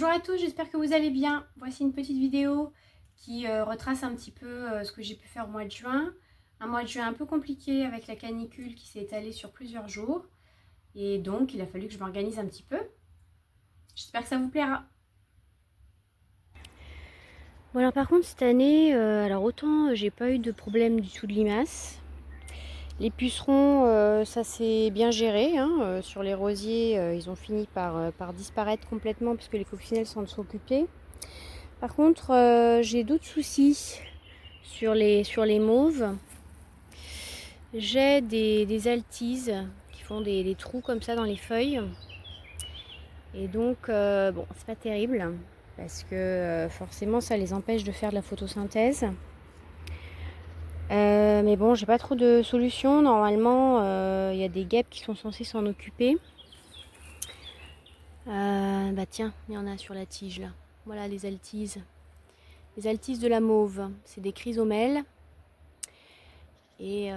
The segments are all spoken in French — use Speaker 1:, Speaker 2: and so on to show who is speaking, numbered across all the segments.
Speaker 1: Bonjour à tous, j'espère que vous allez bien. Voici une petite vidéo qui retrace un petit peu ce que j'ai pu faire au mois de juin. Un mois de juin un peu compliqué avec la canicule qui s'est étalée sur plusieurs jours. Et donc il a fallu que je m'organise un petit peu. J'espère que ça vous plaira. Bon alors par contre cette année, alors autant j'ai pas eu de problème du tout de limaces. Les pucerons, ça s'est bien géré, hein. Sur les rosiers, ils ont fini par disparaître complètement puisque les coccinelles s'en sont occupées. Par contre, j'ai d'autres soucis sur les mauves. J'ai des altises qui font des trous comme ça dans les feuilles. Et donc, bon, c'est pas terrible parce que forcément, ça les empêche de faire de la photosynthèse. Mais bon, j'ai pas trop de solutions. Normalement, il y a des guêpes qui sont censées s'en occuper. Bah tiens, il y en a sur la tige là. Voilà les altises. Les altises de la mauve, c'est des chrysomèles. Et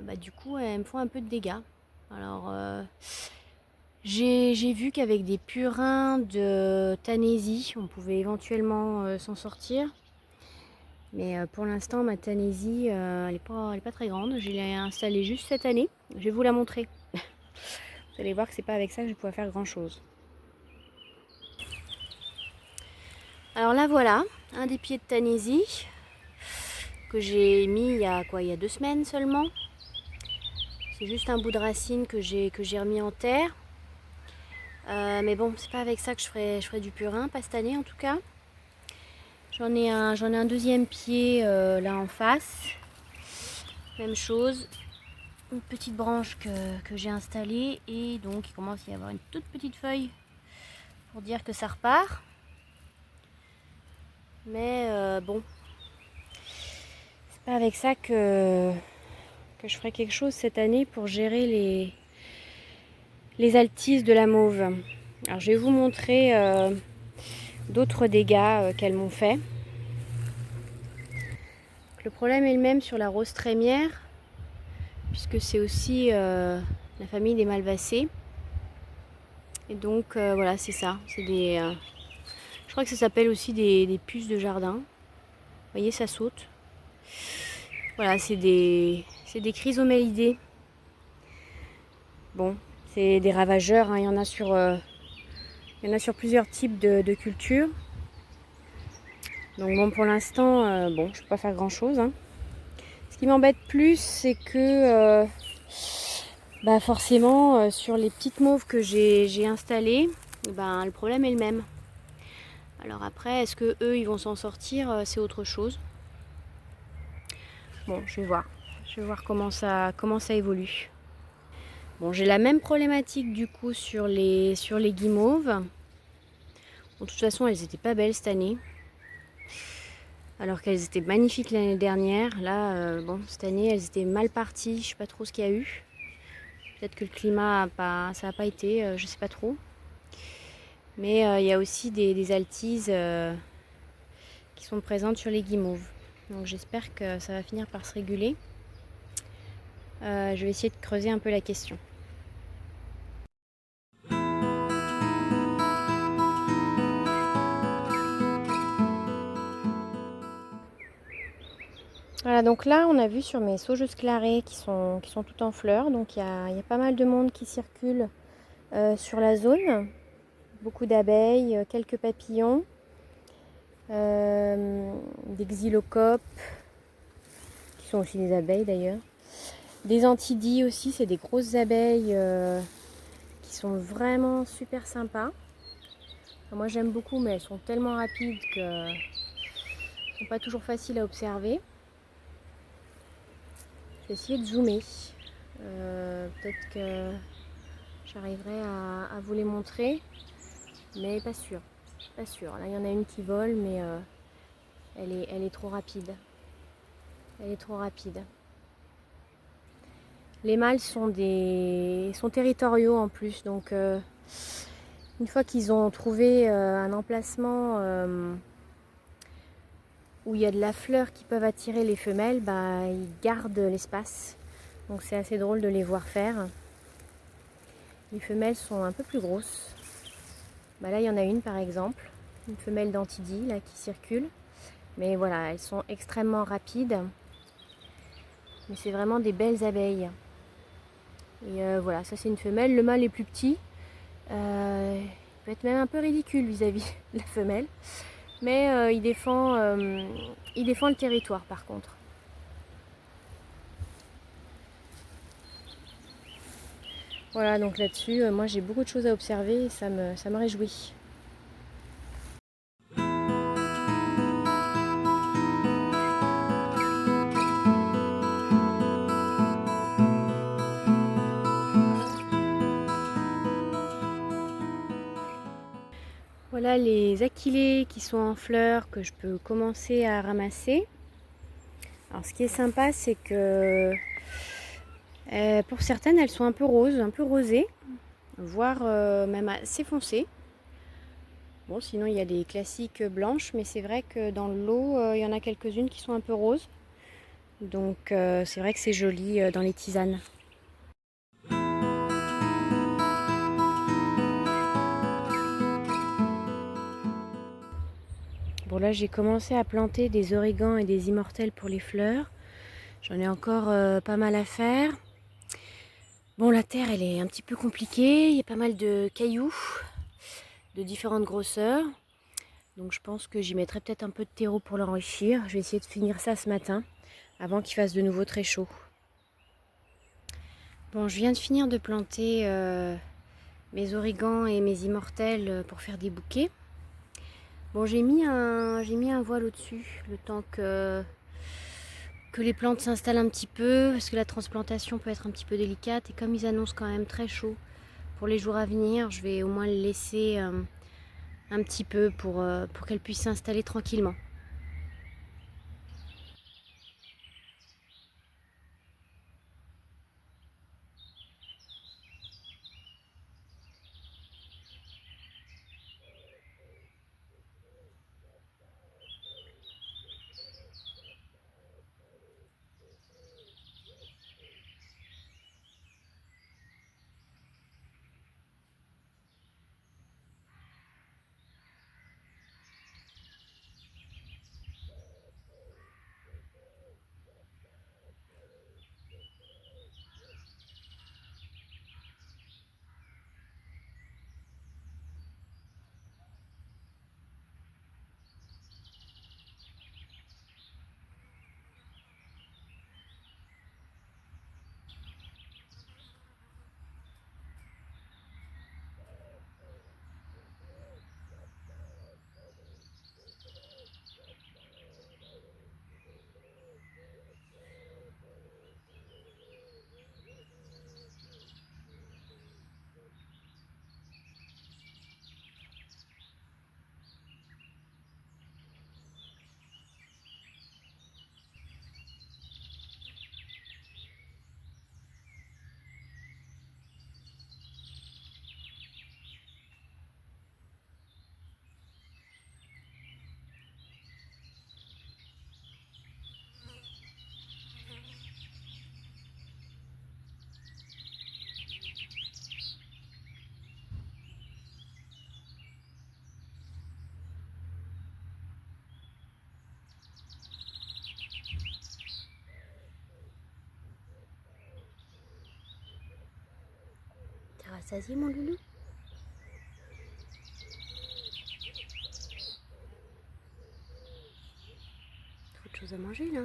Speaker 1: bah, du coup, elles me font un peu de dégâts. Alors, j'ai vu qu'avec des purins de Tanésie, on pouvait éventuellement s'en sortir. Mais pour l'instant, ma Tanésie, elle est pas très grande. Je l'ai installée juste cette année. Je vais vous la montrer. Vous allez voir que c'est pas avec ça que je pourrais faire grand chose. Alors là, voilà, un des pieds de Tanésie que j'ai mis il y a 2 semaines seulement. C'est juste un bout de racine que j'ai remis en terre. Mais bon, c'est pas avec ça que je ferai du purin, pas cette année en tout cas. J'en ai un deuxième pied là en face. Même chose. Une petite branche que j'ai installée. Et donc il commence à y avoir une toute petite feuille pour dire que ça repart. Mais bon, c'est pas avec ça que je ferai quelque chose cette année pour gérer les altises de la mauve. Alors je vais vous montrer d'autres dégâts qu'elles m'ont fait. Le problème est le même sur la rose trémière, puisque c'est aussi la famille des malvacées. Et donc voilà, c'est ça. C'est des, je crois que ça s'appelle aussi des puces de jardin. Vous voyez, ça saute. Voilà, c'est des chrysomélidés. Bon, c'est des ravageurs, hein. Il y en a sur plusieurs types de cultures. Donc bon, pour l'instant, bon, je ne peux pas faire grand chose, hein. Ce qui m'embête plus, c'est que bah forcément, sur les petites mauves que j'ai installées, ben, le problème est le même. Alors après, est-ce que eux ils vont s'en sortir? C'est autre chose. Bon, je vais voir. Je vais voir comment ça évolue. Bon, j'ai la même problématique du coup sur les guimauves. Bon, de toute façon, elles n'étaient pas belles cette année. Alors qu'elles étaient magnifiques l'année dernière. Là, bon, cette année, elles étaient mal parties. Je sais pas trop ce qu'il y a eu. Peut-être que le climat ça n'a pas été, je sais pas trop. Mais il y a aussi des altises qui sont présentes sur les guimauves. Donc j'espère que ça va finir par se réguler. Je vais essayer de creuser un peu la question. Voilà, donc là on a vu sur mes saugeuses clarées qui sont toutes en fleurs. Donc il y a pas mal de monde qui circule sur la zone. Beaucoup d'abeilles, quelques papillons, des xylocopes, qui sont aussi des abeilles d'ailleurs. Des anthidies aussi, c'est des grosses abeilles qui sont vraiment super sympas. Enfin, moi j'aime beaucoup, mais elles sont tellement rapides que sont pas toujours faciles à observer. Je vais essayer de zoomer. Peut-être que j'arriverai à vous les montrer, mais pas sûr. Pas sûr. Là il y en a une qui vole, mais elle est trop rapide. Elle est trop rapide. Les mâles sont territoriaux en plus, donc une fois qu'ils ont trouvé un emplacement où il y a de la fleur qui peuvent attirer les femelles, bah, ils gardent l'espace. Donc c'est assez drôle de les voir faire. Les femelles sont un peu plus grosses. Bah là il y en a une par exemple. une femelle d'Antidie là qui circule. Mais voilà, elles sont extrêmement rapides. Mais c'est vraiment des belles abeilles. Et voilà, ça c'est une femelle. Le mâle est plus petit. Il peut être même un peu ridicule vis-à-vis de la femelle. Mais il défend le territoire par contre. Voilà, donc là-dessus, moi j'ai beaucoup de choses à observer et ça me réjouit. Voilà les achillées qui sont en fleurs que je peux commencer à ramasser. Alors ce qui est sympa, c'est que pour certaines, elles sont un peu roses, un peu rosées, voire même assez foncées. Bon, sinon il y a des classiques blanches, mais c'est vrai que dans le lot, il y en a quelques-unes qui sont un peu roses. Donc c'est vrai que c'est joli dans les tisanes. Bon là j'ai commencé à planter des origans et des immortelles pour les fleurs. J'en ai encore pas mal à faire. Bon, la terre elle est un petit peu compliquée, il y a pas mal de cailloux de différentes grosseurs. Donc je pense que j'y mettrai peut-être un peu de terreau pour l'enrichir. Je vais essayer de finir ça ce matin avant qu'il fasse de nouveau très chaud. Bon, je viens de finir de planter mes origans et mes immortelles pour faire des bouquets. Bon, j'ai mis un voile au-dessus le temps que les plantes s'installent un petit peu parce que la transplantation peut être un petit peu délicate et comme ils annoncent quand même très chaud pour les jours à venir, je vais au moins le laisser un petit peu pour qu'elles puissent s'installer tranquillement. T'as rassasié mon loulou? Trop de choses à manger là.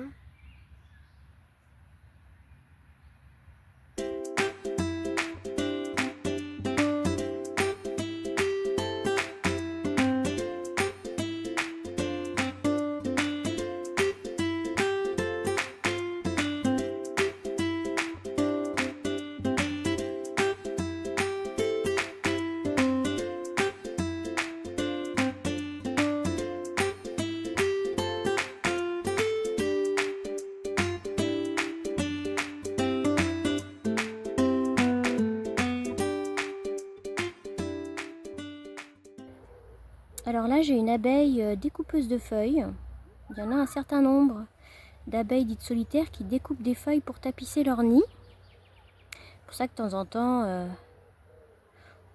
Speaker 1: Alors là, j'ai une abeille découpeuse de feuilles. Il y en a un certain nombre d'abeilles dites solitaires qui découpent des feuilles pour tapisser leur nid. C'est pour ça que de temps en temps,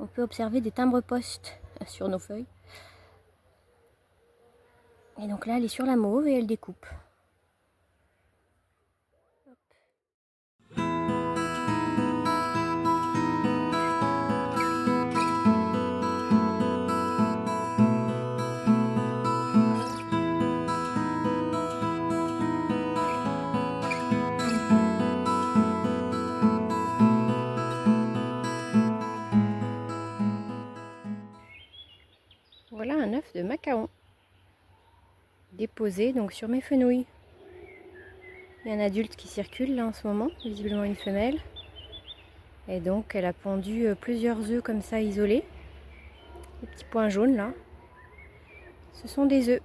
Speaker 1: on peut observer des timbres-poste sur nos feuilles. Et donc là, elle est sur la mauve et elle découpe. Voilà un œuf de macaon déposé donc sur mes fenouilles. Il y a un adulte qui circule là en ce moment, visiblement une femelle. Et donc elle a pondu plusieurs œufs comme ça isolés. Les petits points jaunes là, ce sont des œufs.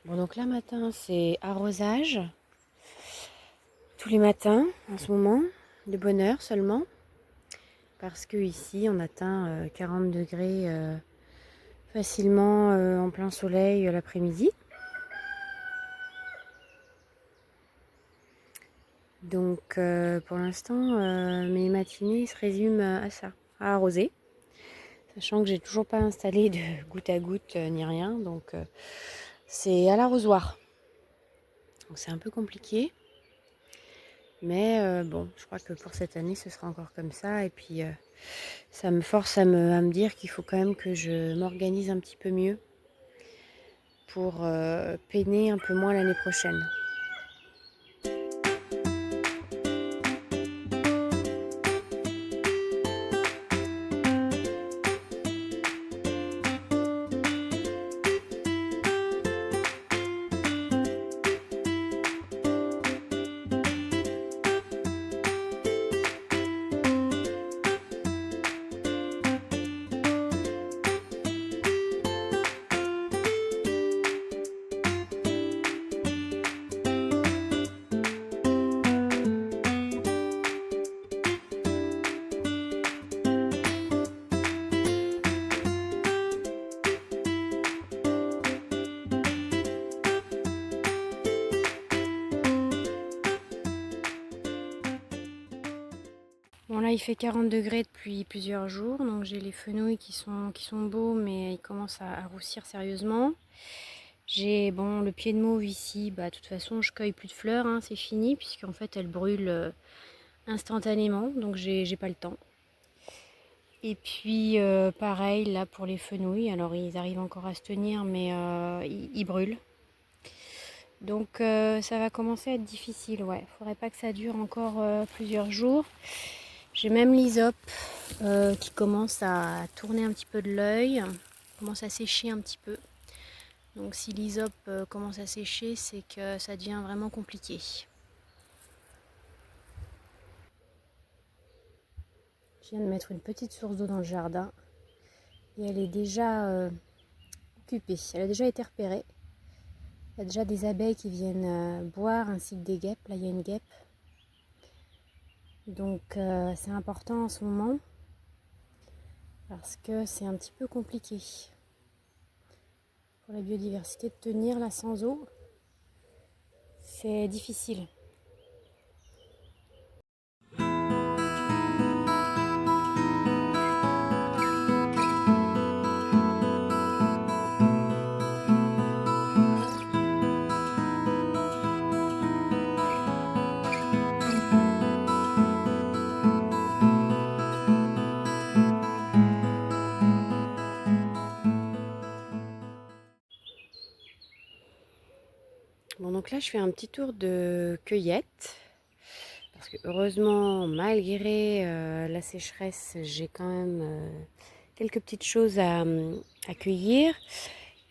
Speaker 1: Bon donc là matin c'est arrosage. Tous les matins en ce moment, de bonne heure seulement. Parce que ici on atteint 40 degrés facilement en plein soleil l'après-midi. Donc pour l'instant mes matinées se résument à ça, à arroser. Sachant que j'ai toujours pas installé de goutte à goutte ni rien, donc c'est à l'arrosoir. Donc c'est un peu compliqué. Mais bon, je crois que pour cette année ce sera encore comme ça. Et puis ça me force à me dire qu'il faut quand même que je m'organise un petit peu mieux pour peiner un peu moins l'année prochaine. Bon là il fait 40 degrés depuis plusieurs jours, donc j'ai les fenouils qui sont beaux mais ils commencent à roussir sérieusement. J'ai bon le pied de mauve ici, bah de toute façon je cueille plus de fleurs, hein, c'est fini puisqu'en fait elles brûlent instantanément, donc j'ai pas le temps. Et puis pareil là pour les fenouils, alors ils arrivent encore à se tenir mais ils brûlent. Donc ça va commencer à être difficile, ouais. Faudrait pas que ça dure encore plusieurs jours. J'ai même l'hysope qui commence à tourner un petit peu de l'œil, commence à sécher un petit peu. Donc si l'hysope commence à sécher, c'est que ça devient vraiment compliqué. Je viens de mettre une petite source d'eau dans le jardin et elle est déjà occupée, elle a déjà été repérée. Il y a déjà des abeilles qui viennent boire ainsi que des guêpes, là il y a une guêpe. Donc c'est important en ce moment parce que c'est un petit peu compliqué pour la biodiversité de tenir là sans eau. C'est difficile. Bon donc là je fais un petit tour de cueillette parce que heureusement malgré la sécheresse j'ai quand même quelques petites choses à cueillir.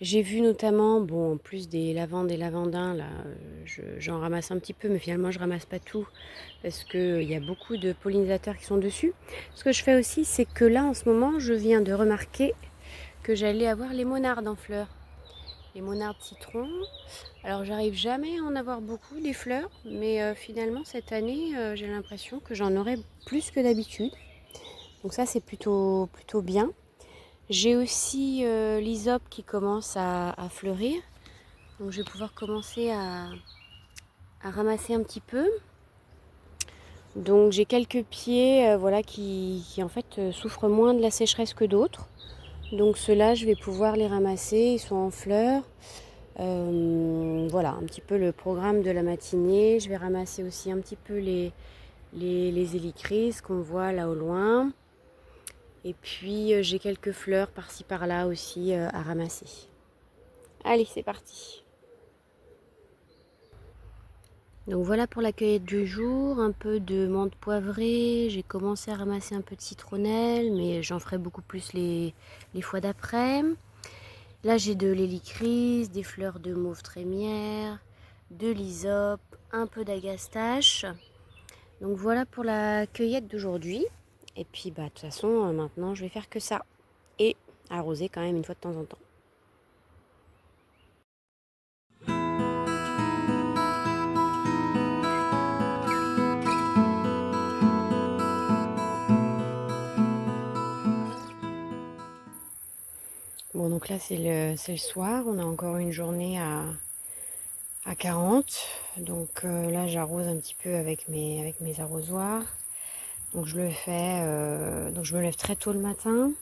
Speaker 1: J'ai vu notamment, bon en plus des lavandes et lavandins là, j'en ramasse un petit peu mais finalement je ramasse pas tout parce qu'il y a beaucoup de pollinisateurs qui sont dessus. Ce que je fais aussi c'est que là en ce moment je viens de remarquer que j'allais avoir les monardes en fleurs. Les monardes citron. Alors j'arrive jamais à en avoir beaucoup des fleurs, mais finalement cette année j'ai l'impression que j'en aurai plus que d'habitude. Donc ça c'est plutôt bien. J'ai aussi l'hysope qui commence à fleurir. Donc je vais pouvoir commencer à ramasser un petit peu. Donc j'ai quelques pieds voilà, qui en fait souffrent moins de la sécheresse que d'autres. Donc ceux-là, je vais pouvoir les ramasser, ils sont en fleurs. Voilà, un petit peu le programme de la matinée. Je vais ramasser aussi un petit peu les hélichryses qu'on voit là au loin. Et puis j'ai quelques fleurs par-ci par-là aussi à ramasser. Allez, c'est parti. Donc voilà pour la cueillette du jour, un peu de menthe poivrée, j'ai commencé à ramasser un peu de citronnelle, mais j'en ferai beaucoup plus les fois d'après. Là j'ai de l'hélicryse, des fleurs de mauve trémière, de l'hysope, un peu d'agastache. Donc voilà pour la cueillette d'aujourd'hui. Et puis bah de toute façon maintenant je vais faire que ça. Et arroser quand même une fois de temps en temps. Bon donc là c'est le soir, on a encore une journée à 40. Donc là j'arrose un petit peu avec mes arrosoirs. Donc je le fais, donc je me lève très tôt le matin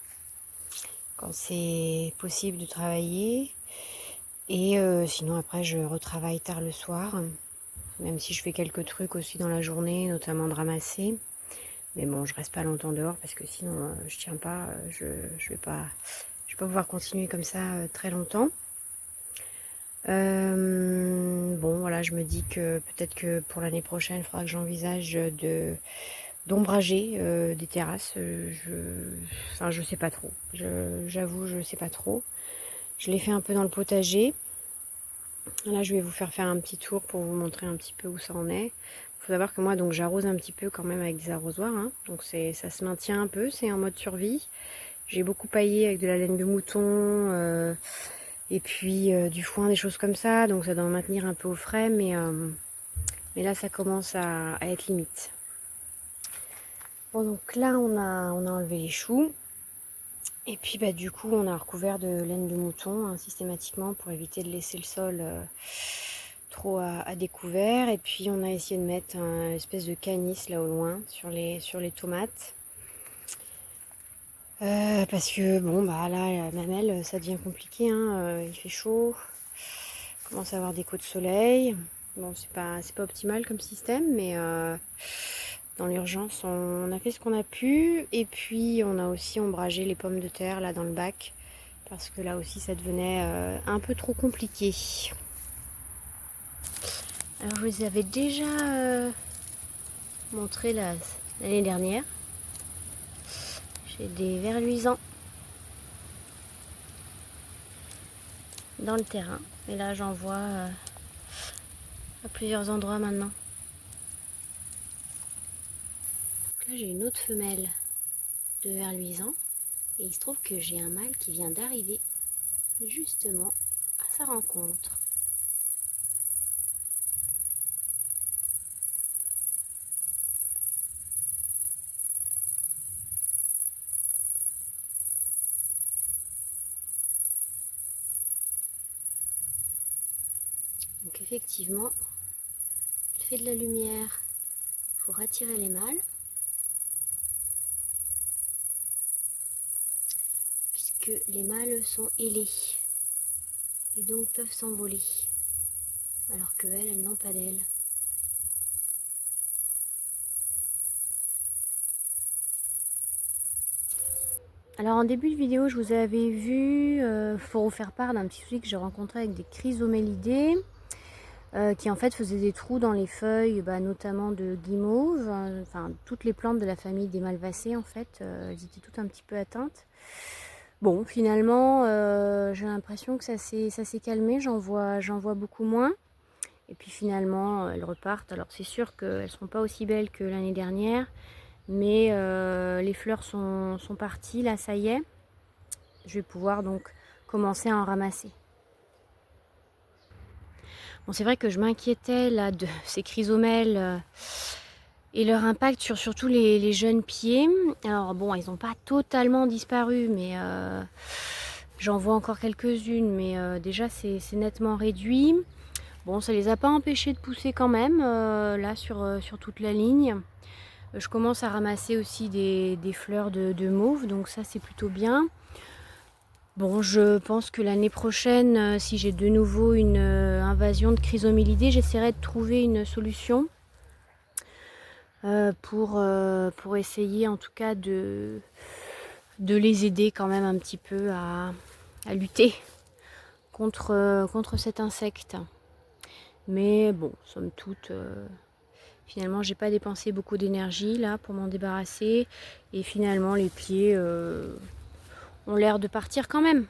Speaker 1: quand c'est possible de travailler. Et sinon après je retravaille tard le soir, même si je fais quelques trucs aussi dans la journée, notamment de ramasser. Mais bon, je reste pas longtemps dehors parce que sinon je tiens pas, je vais pas pouvoir continuer comme ça très longtemps. Bon voilà, je me dis que peut-être que pour l'année prochaine, il faudra que j'envisage d'ombrager des terrasses. Enfin, je sais pas trop. J'avoue, je sais pas trop. Je l'ai fait un peu dans le potager. Là, je vais vous faire un petit tour pour vous montrer un petit peu où ça en est. Il faut savoir que moi, donc j'arrose un petit peu quand même avec des arrosoirs. Hein. Donc ça se maintient un peu, c'est en mode survie. J'ai beaucoup paillé avec de la laine de mouton et puis du foin, des choses comme ça. Donc ça doit maintenir un peu au frais, mais là, ça commence à être limite. Bon, donc là, on a enlevé les choux. Et puis, bah, du coup, on a recouvert de laine de mouton hein, systématiquement pour éviter de laisser le sol trop à découvert. Et puis, on a essayé de mettre une espèce de canis là au loin sur les tomates. Parce que, bon, bah là, la mamelle, ça devient compliqué. Hein, il fait chaud. On commence à avoir des coups de soleil. Bon, c'est pas optimal comme système, mais dans l'urgence, on a fait ce qu'on a pu. Et puis, on a aussi ombragé les pommes de terre là dans le bac. Parce que là aussi, ça devenait un peu trop compliqué. Alors, je vous avais déjà montré l'année dernière. J'ai des vers luisants dans le terrain. Et là, j'en vois à plusieurs endroits maintenant. Donc là, j'ai une autre femelle de vers luisants. Et il se trouve que j'ai un mâle qui vient d'arriver justement à sa rencontre. Donc effectivement, il fait de la lumière pour attirer les mâles. Puisque les mâles sont ailés et donc peuvent s'envoler. Alors qu'elles, elles n'ont pas d'ailes. Alors en début de vidéo, je vous avais vu, pour vous faire part d'un petit souci que j'ai rencontré avec des chrysomélidés, qui en fait faisaient des trous dans les feuilles, notamment de guimauve, enfin toutes les plantes de la famille des malvacées en fait, elles étaient toutes un petit peu atteintes. Bon, finalement, j'ai l'impression que ça s'est calmé, j'en vois beaucoup moins. Et puis finalement, elles repartent. Alors c'est sûr qu'elles ne seront pas aussi belles que l'année dernière, mais les fleurs sont parties, là ça y est. Je vais pouvoir donc commencer à en ramasser. Bon, c'est vrai que je m'inquiétais là de ces chrysomèles et leur impact sur surtout les jeunes pieds. Alors bon, ils n'ont pas totalement disparu, mais j'en vois encore quelques-unes, mais déjà c'est nettement réduit. Bon, ça les a pas empêchés de pousser quand même, là sur toute la ligne. Je commence à ramasser aussi des fleurs de mauve, donc ça c'est plutôt bien. Bon, je pense que l'année prochaine, si j'ai de nouveau une invasion de chrysomélidés, j'essaierai de trouver une solution pour essayer en tout cas de les aider quand même un petit peu à lutter contre cet insecte. Mais bon, somme toute, finalement, j'ai pas dépensé beaucoup d'énergie là pour m'en débarrasser. Et finalement, les pieds ont l'air de partir quand même.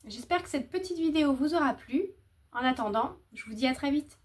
Speaker 1: J'espère que cette petite vidéo vous aura plu. En attendant, je vous dis à très vite.